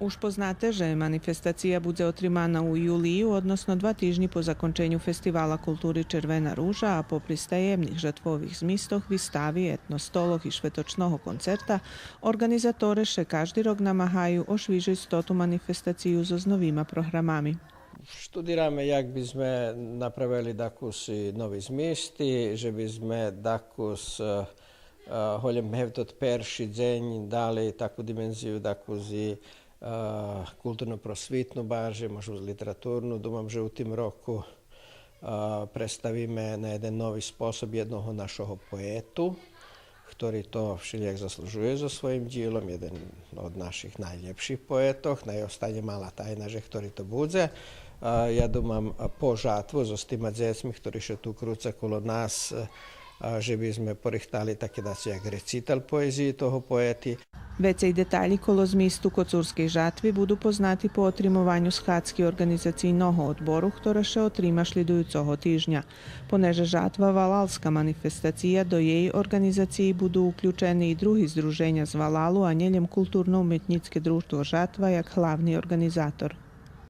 Už poznáte, že manifestacija bude otrimana u juliju, odnosno 2 týždni po zakončenju Festivala kulturi Červena ruža, a popri stajemnih žrtvovih zmistoh, vystavi, etnostolog i švetočnoho koncerta, organizatore še každý rok namahaju ošvižiť stotu manifestaciju so novými programami. Študirаме, jak by sme napravili dakus novi zmisti, že by sme dakus holjem hevtot perši dzenj dali takú dimenziu dakuzi kulturno-prosvitnu baže, možno literaturnu. Dúfam, že u tým roku predstavíme na jeden nový spôsob jednoho našeho poetu, ktorý to všelijak zaslužuje so svojím dielom, jeden od našich najlepších poetov. Najostane malá tajna, že ktorý to bude. Ja dúfam po žatvu so s týma dzecmi, ktorí še tu krúca kolo nás, že by sme porichtali také daci jak recital poeziji toho poety. Vecej detalji kolo zmistu kocurskej žatvi budu poznati po otrimovanju Shatski organizacійного odboru, ktoré še otrima šlidujucoho týždňa. Poneže žatva Valalska manifestacija, do jej organizaciji budu uključeni i drugi združenja z Valalu, a njeljem kulturno-umetnicke društvo žatva jak hlavni organizator.